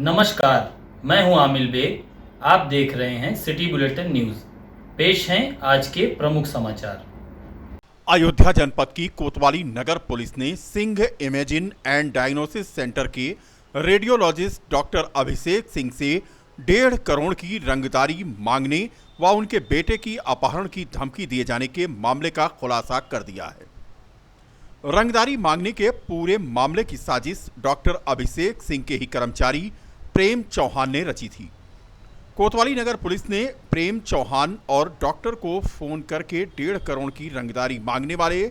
नमस्कार, मैं हूं आमिल बेग। आप देख रहे हैं सिटी बुलेटिन न्यूज। पेश हैं आज के प्रमुख समाचार। अयोध्या जनपद की कोतवाली नगर पुलिस ने Singh imaging and diagnosis centre के रेडियोलॉजिस्ट डॉक्टर अभिषेक सिंह से 1.5 करोड़ की रंगदारी मांगने व उनके बेटे की अपहरण की धमकी दिए जाने के मामले का खुलासा कर दिया है। रंगदारी मांगने के पूरे मामले की साजिश डॉक्टर अभिषेक सिंह के ही कर्मचारी प्रेम चौहान ने रची थी। कोतवाली नगर पुलिस ने प्रेम चौहान और डॉक्टर को फोन करके 1.5 करोड़ की रंगदारी मांगने वाले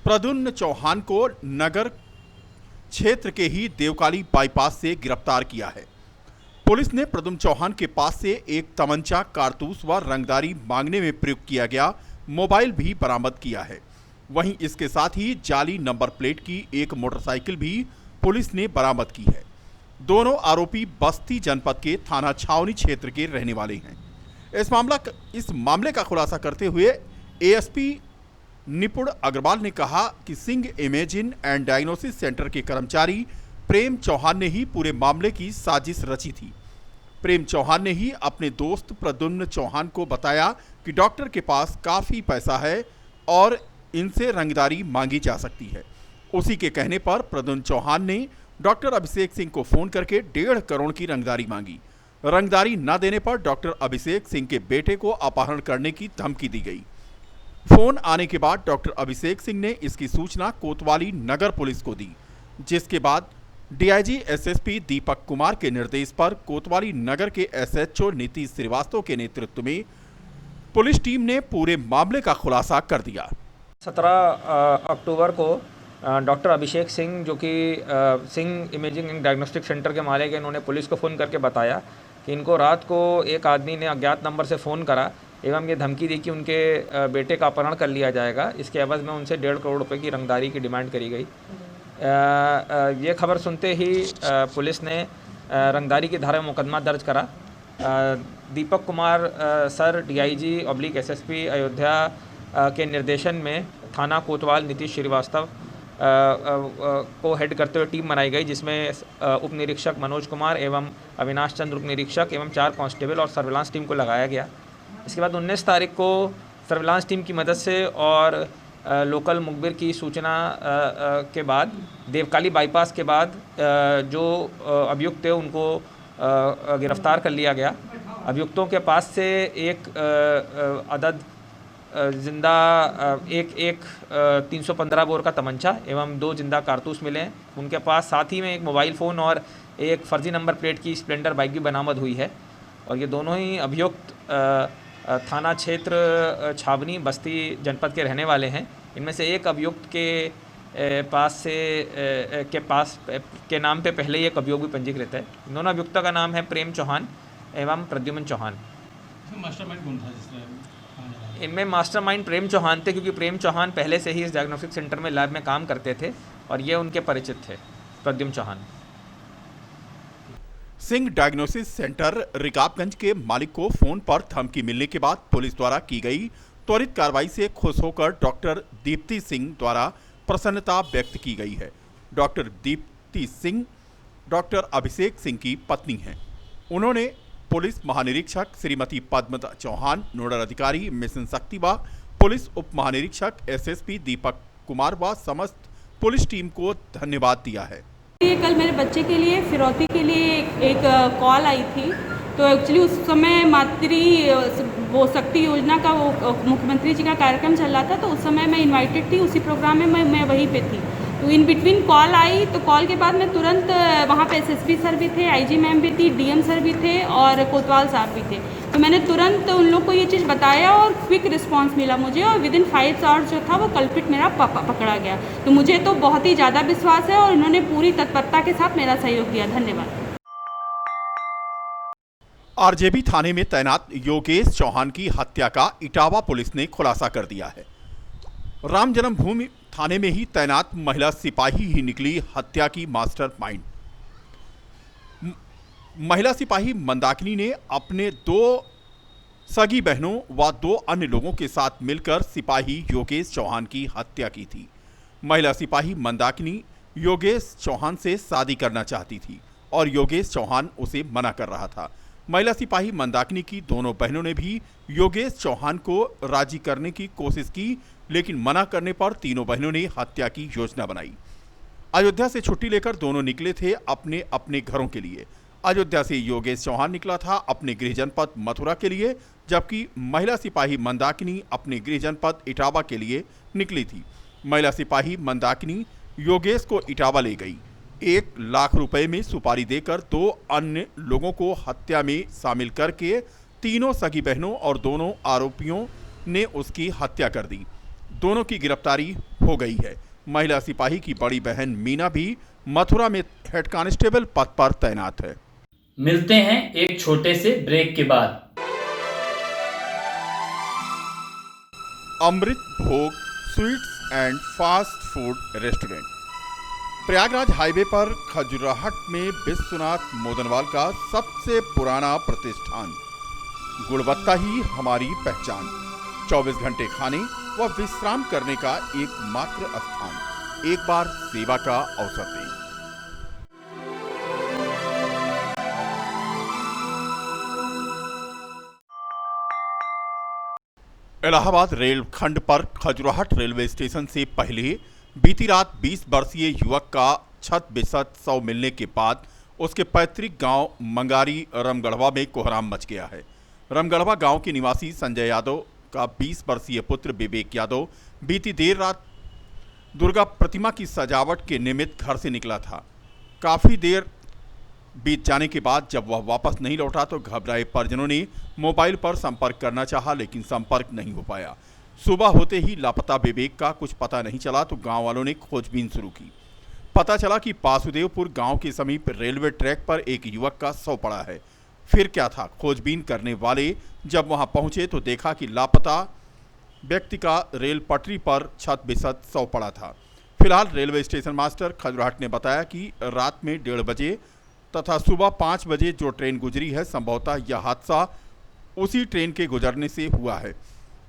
प्रद्युम्न चौहान को नगर क्षेत्र के ही देवकाली बाईपास से गिरफ्तार किया है। पुलिस ने प्रद्युम्न चौहान के पास से एक तमंचा, कारतूस व रंगदारी मांगने में प्रयुक्त किया गया मोबाइल भी बरामद किया है। वहीं इसके साथ ही जाली नंबर प्लेट की एक मोटरसाइकिल भी पुलिस ने बरामद की है। दोनों आरोपी बस्ती जनपद के थाना छावनी क्षेत्र के रहने वाले हैं। इस मामले का खुलासा करते हुए एएसपी निपुण अग्रवाल ने कहा कि Singh imaging and diagnosis centre के कर्मचारी प्रेम चौहान ने ही पूरे मामले की साजिश रची थी। प्रेम चौहान ने ही अपने दोस्त प्रद्युम्न चौहान को बताया कि डॉक्टर के पास काफ़ी पैसा है और इनसे रंगदारी मांगी जा सकती है। उसी के कहने पर प्रद्युम्न चौहान ने डॉक्टर अभिषेक सिंह को फोन करके 1.5 करोड़ की रंगदारी मांगी। रंगदारी न देने पर डॉक्टर अभिषेक सिंह के बेटे को अपहरण करने की धमकी दी गई। फोन आने के बाद डॉक्टर अभिषेक सिंह ने इसकी सूचना कोतवाली नगर पुलिस को दी, जिसके बाद डीआईजी एसएसपी दीपक कुमार के निर्देश पर कोतवाली नगर के एसएचओ नीतीश श्रीवास्तव के नेतृत्व में पुलिस टीम ने पूरे मामले का खुलासा कर दिया। 17 अक्टूबर को डॉक्टर अभिषेक सिंह, जो कि Singh imaging and diagnostic centre के मालिक हैं, इन्होंने पुलिस को फ़ोन करके बताया कि इनको रात को एक आदमी ने अज्ञात नंबर से फ़ोन करा एवं ये धमकी दी कि उनके बेटे का अपहरण कर लिया जाएगा। इसके एवज में उनसे 1.5 करोड़ रुपए की रंगदारी की डिमांड करी गई। ये खबर सुनते ही पुलिस ने रंगदारी की धारा में मुकदमा दर्ज करा। Deepak Kumar sir, DIG SSP Ayodhya के निर्देशन में थाना कोतवाल नीतीश श्रीवास्तव को हेड करते हुए टीम बनाई गई, जिसमें उप निरीक्षक मनोज कुमार एवं अविनाश चंद्र उप निरीक्षक एवं 4 कांस्टेबल और सर्विलांस टीम को लगाया गया। इसके बाद 19 तारीख को सर्विलांस टीम की मदद से और लोकल मुखबिर की सूचना के बाद देवकाली बाईपास के बाद जो अभियुक्त थे उनको गिरफ्तार कर लिया गया। अभियुक्तों के पास से एक अदद जिंदा एक 315 बोर का तमंचा एवं 2 जिंदा कारतूस मिले हैं। उनके पास साथ ही में एक मोबाइल फ़ोन और एक फर्जी नंबर प्लेट की स्प्लेंडर बाइक भी बरामद हुई है। और ये दोनों ही अभियुक्त थाना क्षेत्र छावनी बस्ती जनपद के रहने वाले हैं। इनमें से एक अभियुक्त के पास के नाम पे पहले ही एक अभियोग भी पंजीकृत है। इन दोनों अभियुक्तों का नाम है प्रेम चौहान एवं प्रद्युम्न चौहान। मास्टरमाइंड कौन था जिसने? इनमें मास्टरमाइंड प्रेम चौहान थे, क्योंकि प्रेम चौहान पहले से ही इस डायग्नोस्टिक सेंटर में लैब में काम करते थे और ये उनके परिचित थे, प्रद्युम्न चौहान। सिंह डायग्नोसिस सेंटर रिकाबगंज के मालिक को फोन पर धमकी मिलने के बाद पुलिस द्वारा की गई त्वरित कार्रवाई से खुश होकर डॉक्टर दीप्ति सिंह द्वारा प्रसन्नता व्यक्त की गई है। डॉक्टर दीप्ति सिंह डॉक्टर अभिषेक सिंह की पत्नी हैं। उन्होंने पुलिस महानिरीक्षक श्रीमती पद्मता चौहान, नोडल अधिकारी मिशन शक्ति व पुलिस उप महानिरीक्षक एसएसपी दीपक कुमार व समस्त पुलिस टीम को धन्यवाद दिया है। कल मेरे बच्चे के लिए फिरौती के लिए एक कॉल आई थी, तो एक्चुअली उस समय वो शक्ति योजना का वो मुख्यमंत्री जी का कार्यक्रम चल रहा था, तो उस समय मैं इनवाइटेड थी, उसी प्रोग्राम में मैं वहीं पे थी। तो इन बिटवीन कॉल आई, तो कॉल के बाद मैं तुरंत वहाँ पे एसएसपी सर भी थे, आईजी मैम भी थी, डीएम सर भी थे और कोतवाल साहब भी थे। तो मैंने तुरंत उन लोग को ये चीज़ बताया और क्विक रिस्पांस मिला मुझे, और विदिन 5 आवर्स जो था वो कल्प्रिट मेरा पकड़ा गया। तो मुझे तो बहुत ही ज़्यादा विश्वास है और इन्होंने पूरी तत्परता के साथ मेरा सहयोग दिया। धन्यवाद। आरजेबी थाने में तैनात योगेश चौहान की हत्या का इटावा पुलिस ने खुलासा कर दिया है। राम जन्मभूमि थाने में ही तैनात महिला सिपाही ही निकली हत्या की मास्टरमाइंड। महिला सिपाही मंदाकिनी ने अपने 2 सगी बहनों व 2 अन्य लोगों के साथ मिलकर सिपाही योगेश चौहान की हत्या की थी। महिला सिपाही मंदाकिनी योगेश चौहान से शादी करना चाहती थी और योगेश चौहान उसे मना कर रहा था। महिला सिपाही मंदाकिनी की दोनों बहनों ने भी योगेश चौहान को राजी करने की कोशिश की, लेकिन मना करने पर तीनों बहनों ने हत्या की योजना बनाई। अयोध्या से छुट्टी लेकर दोनों निकले थे अपने अपने घरों के लिए। अयोध्या से योगेश चौहान निकला था अपने गृह जनपद मथुरा के लिए, जबकि महिला सिपाही मंदाकिनी अपने गृह जनपद इटावा के लिए निकली थी। महिला सिपाही मंदाकिनी योगेश को इटावा ले गई। 1 लाख रुपए में सुपारी देकर 2 अन्य लोगों को हत्या में शामिल करके तीनों सगी बहनों और दोनों आरोपियों ने उसकी हत्या कर दी। दोनों की गिरफ्तारी हो गई है। महिला सिपाही की बड़ी बहन मीना भी मथुरा में हेड कांस्टेबल पद पर तैनात है। मिलते हैं एक छोटे से ब्रेक के बाद। अमृत भोग sweets and fast food restaurant Prayagraj highway पर खजुराहट में विश्वनाथ मोदनवाल का सबसे पुराना प्रतिष्ठान। गुणवत्ता ही हमारी पहचान। 24 घंटे खाने व विश्राम करने का एकमात्र स्थान। एक बार सेवा का अवसर दें। इलाहाबाद रेल खंड पर खजुराहट रेलवे स्टेशन से पहले बीती रात 20 वर्षीय युवक का छत बिछत शव मिलने के बाद उसके पैतृक गांव मंगारी रमगढ़वा में कोहराम मच गया है। रमगढ़वा गांव के निवासी संजय यादव का 20 वर्षीय पुत्र विवेक यादव बीती देर रात दुर्गा प्रतिमा की सजावट के निमित्त घर से निकला था। काफ़ी देर बीत जाने के बाद जब वह वापस नहीं लौटा तो घबराए परिजनों ने मोबाइल पर संपर्क करना चाहा, लेकिन संपर्क नहीं हो पाया। सुबह होते ही लापता विवेक का कुछ पता नहीं चला तो गांव वालों ने खोजबीन शुरू की। पता चला कि वासुदेवपुर गांव के समीप रेलवे ट्रैक पर एक युवक का शव पड़ा है। फिर क्या था, खोजबीन करने वाले जब वहां पहुंचे तो देखा कि लापता व्यक्ति का रेल पटरी पर छत बिछत शव पड़ा था। फिलहाल रेलवे स्टेशन मास्टर खजुराहट ने बताया कि रात में 1:30 बजे तथा सुबह 5 बजे जो ट्रेन गुजरी है, संभवतः यह हादसा उसी ट्रेन के गुजरने से हुआ है।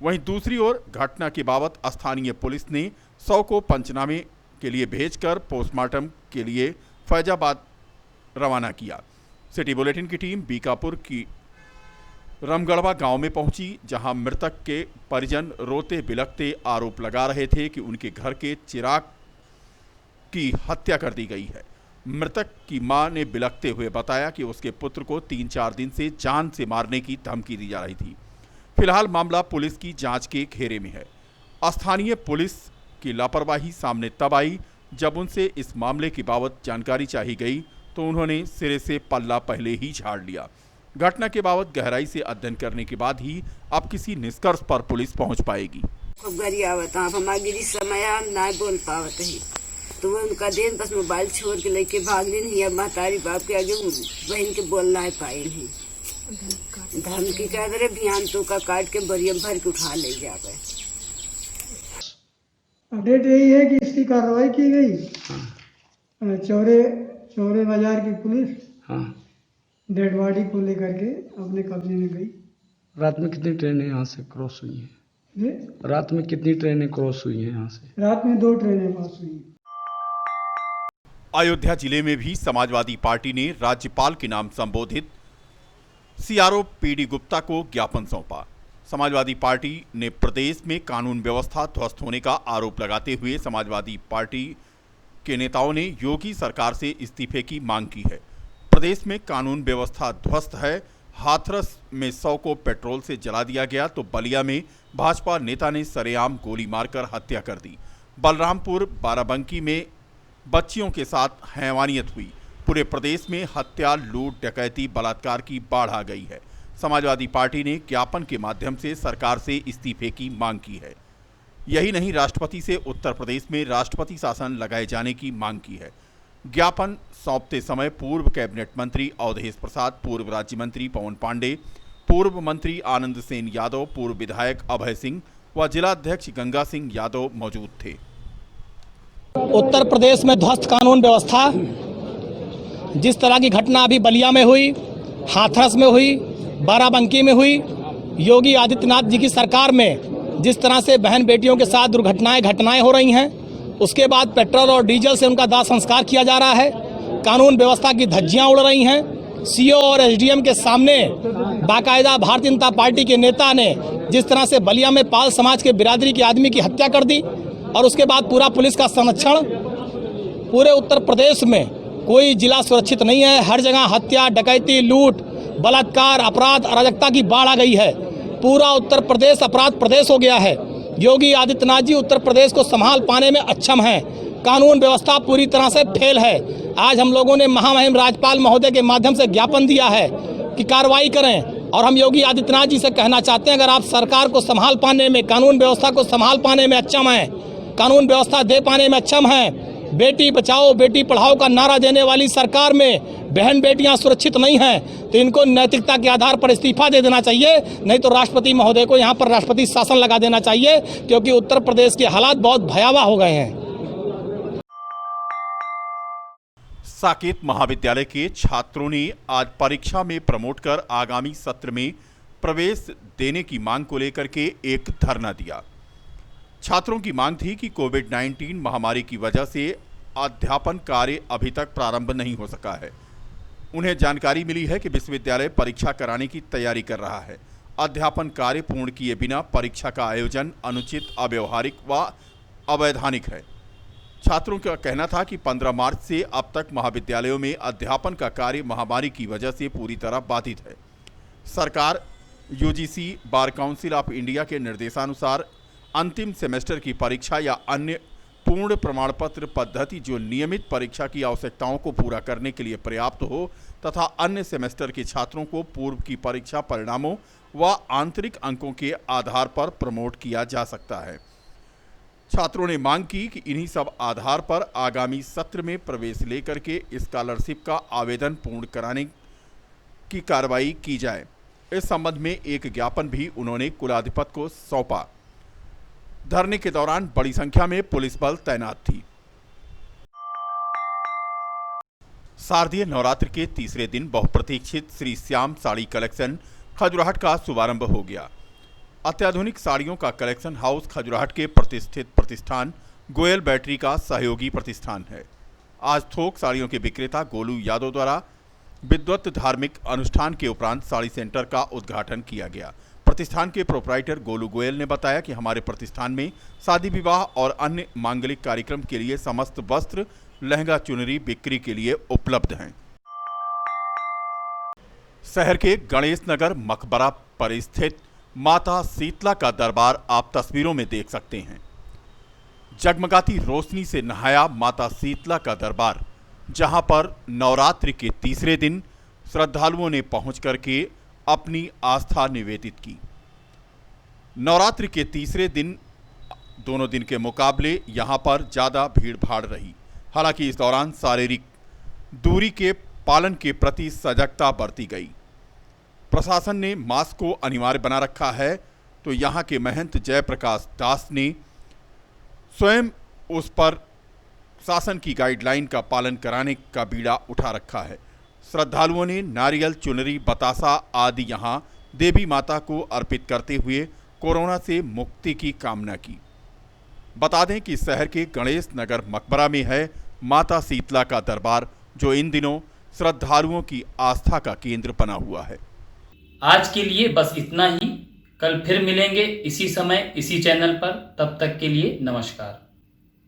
वहीं दूसरी ओर घटना के बाबत स्थानीय पुलिस ने शव को पंचनामे के लिए भेजकर पोस्टमार्टम के लिए फैजाबाद रवाना किया। सिटी बुलेटिन की टीम बीकापुर की रमगढ़वा गांव में पहुंची, जहां मृतक के परिजन रोते बिलखते आरोप लगा रहे थे कि उनके घर के चिराग की हत्या कर दी गई है। मृतक की मां ने बिलखते हुए बताया कि उसके पुत्र को 3-4 दिन से जान से मारने की धमकी दी जा रही थी। फिलहाल मामला पुलिस की जांच के घेरे में है। स्थानीय पुलिस की लापरवाही सामने तब आई जब उनसे इस मामले की बाबत जानकारी चाही गई तो उन्होंने सिरे से पल्ला पहले ही झाड़ लिया। घटना के बाबत गहराई से अध्ययन करने के बाद ही अब किसी निष्कर्ष पर पुलिस पहुंच पाएगी। बोल पावत है तो वो उनका दिन बस मोबाइल छोड़ के लेके भाग नहीं, अब महतारी बाप के आगे बहन के बोलना है पाए नहीं। धमकी कह दे बयान तो का काट के बरिया भर के उठा ले जावे। अपडेट यही है कि इसकी कार्रवाई की गई। चौरे बाजार की पुलिस डेड बॉडी को लेकर के अपने कब्जे में गई। रात में कितनी ट्रेनें यहाँ से क्रॉस हुई हैं? रात में कितनी ट्रेनें क्रॉस हुई हैं यहाँ से? रात में 2 ट्रेनें पास हुई। अयोध्या जिले में भी समाजवादी पार्टी ने राज्यपाल के नाम संबोधित सीआरओ पीडी गुप्ता को ज्ञापन सौंपा। समाजवादी पार्टी ने प्रदेश में कानून व्यवस्था ध्वस्त होने का आरोप लगाते हुए समाजवादी पार्टी के नेताओं ने योगी सरकार से इस्तीफे की मांग की है। प्रदेश में कानून व्यवस्था ध्वस्त है। हाथरस में 100 को पेट्रोल से जला दिया गया तो बलिया में भाजपा नेता ने सरेआम गोली मारकर हत्या कर दी। बलरामपुर बाराबंकी में बच्चियों के साथ हैवानियत हुई। पूरे प्रदेश में हत्या, लूट, डकैती, बलात्कार की बाढ़ आ गई है। समाजवादी पार्टी ने ज्ञापन के माध्यम से सरकार से इस्तीफे की मांग की है। यही नहीं, राष्ट्रपति से उत्तर प्रदेश में राष्ट्रपति शासन लगाए जाने की मांग की है। ज्ञापन सौंपते समय पूर्व कैबिनेट मंत्री अवधेश प्रसाद, पूर्व राज्य मंत्री पवन पांडे, पूर्व मंत्री आनंद सेन यादव, पूर्व विधायक अभय सिंह व जिलाध्यक्ष गंगा सिंह यादव मौजूद थे। उत्तर प्रदेश में ध्वस्त कानून व्यवस्था, जिस तरह की घटना अभी बलिया में हुई, हाथरस में हुई, बाराबंकी में हुई, योगी आदित्यनाथ जी की सरकार में जिस तरह से बहन बेटियों के साथ घटनाएं हो रही हैं, उसके बाद पेट्रोल और डीजल से उनका दाह संस्कार किया जा रहा है। कानून व्यवस्था की धज्जियां उड़ रही हैं। सीओ और एसडीएम के सामने बाकायदा भारतीय जनता पार्टी के नेता ने जिस तरह से बलिया में पाल समाज के बिरादरी के आदमी की हत्या कर दी और उसके बाद पूरा पुलिस का संरक्षण, पूरे उत्तर प्रदेश में कोई जिला सुरक्षित नहीं है। हर जगह हत्या, डकैती, लूट, बलात्कार, अपराध, अराजकता की बाढ़ आ गई है। पूरा उत्तर प्रदेश अपराध प्रदेश हो गया है। योगी आदित्यनाथ जी उत्तर प्रदेश को संभाल पाने में अक्षम हैं। कानून व्यवस्था पूरी तरह से फेल है। आज हम लोगों ने महामहिम राज्यपाल महोदय के माध्यम से ज्ञापन दिया है कि कार्रवाई करें और हम योगी आदित्यनाथ जी से कहना चाहते हैं, अगर आप सरकार को संभाल पाने में, कानून व्यवस्था को संभाल पाने में अक्षम हैं, कानून व्यवस्था दे पाने में अक्षम हैं, बेटी बचाओ बेटी पढ़ाओ का नारा देने वाली सरकार में बहन बेटियां सुरक्षित नहीं हैं, तो इनको नैतिकता के आधार पर इस्तीफा दे देना चाहिए, नहीं तो राष्ट्रपति महोदय को यहां पर राष्ट्रपति शासन लगा देना चाहिए, क्योंकि उत्तर प्रदेश के हालात बहुत भयावह हो गए हैं। साकेत महाविद्यालय के छात्रों ने आज परीक्षा में प्रमोट कर आगामी सत्र में प्रवेश देने की मांग को लेकर के एक धरना दिया। छात्रों की मांग थी कि कोविड-19 महामारी की वजह से अध्यापन कार्य अभी तक प्रारंभ नहीं हो सका है। उन्हें जानकारी मिली है कि विश्वविद्यालय परीक्षा कराने की तैयारी कर रहा है। अध्यापन कार्य पूर्ण किए बिना परीक्षा का आयोजन अनुचित, अव्यवहारिक व अवैधानिक है। छात्रों का कहना था कि 15 मार्च से अब तक महाविद्यालयों में अध्यापन का कार्य महामारी की वजह से पूरी तरह बाधित है। सरकार UGC, bar council of India के निर्देशानुसार अंतिम सेमेस्टर की परीक्षा या अन्य पूर्ण प्रमाण पत्र पद्धति जो नियमित परीक्षा की आवश्यकताओं को पूरा करने के लिए पर्याप्त हो तथा अन्य सेमेस्टर के छात्रों को पूर्व की परीक्षा परिणामों व आंतरिक अंकों के आधार पर प्रमोट किया जा सकता है। छात्रों ने मांग की कि इन्हीं सब आधार पर आगामी सत्र में प्रवेश लेकर के स्कॉलरशिप का आवेदन पूर्ण कराने की कार्रवाई की जाए। इस संबंध में एक ज्ञापन भी उन्होंने कुलाधिपति को सौंपा। धरने के दौरान बड़ी संख्या में पुलिस बल तैनात थी। शारदीय नवरात्र के तीसरे दिन बहुप्रतीक्षित श्री श्याम साड़ी कलेक्शन खजुराहट का शुभारंभ हो गया। अत्याधुनिक साड़ियों का कलेक्शन हाउस खजुराहट के प्रतिष्ठित प्रतिष्ठान गोयल बैटरी का सहयोगी प्रतिष्ठान है। आज थोक साड़ियों के विक्रेता गोलू यादव द्वारा विद्वत धार्मिक अनुष्ठान के उपरांत साड़ी सेंटर का उद्घाटन किया गया। प्रतिष्ठान के प्रोपराइटर गोलू गोयल ने बताया कि हमारे प्रतिष्ठान में शादी विवाह और अन्य मांगलिक कार्यक्रम के लिए समस्त वस्त्र, लहंगा, चुनरी बिक्री के लिए उपलब्ध हैं। शहर के गणेश नगर मकबरा पर स्थित माता शीतला का दरबार आप तस्वीरों में देख सकते हैं। जगमगाती रोशनी से नहाया माता शीतला का दरबार, जहां पर नवरात्रि के तीसरे दिन श्रद्धालुओं ने पहुंच करके अपनी आस्था निवेदित की। नवरात्रि के तीसरे दिन दोनों दिन के मुकाबले यहां पर ज़्यादा भीड़ भाड़ रही। हालांकि इस दौरान शारीरिक दूरी के पालन के प्रति सजगता बरती गई। प्रशासन ने मास्क को अनिवार्य बना रखा है, तो यहां के महंत जयप्रकाश दास ने स्वयं उस पर शासन की गाइडलाइन का पालन कराने का बीड़ा उठा रखा है। श्रद्धालुओं ने नारियल, चुनरी, बतासा आदि यहां देवी माता को अर्पित करते हुए कोरोना से मुक्ति की कामना की। बता दें कि शहर के गणेश नगर मकबरा में है माता शीतला का दरबार, जो इन दिनों श्रद्धालुओं की आस्था का केंद्र बना हुआ है। आज के लिए बस इतना ही। कल फिर मिलेंगे इसी समय इसी चैनल पर। तब तक के लिए नमस्कार।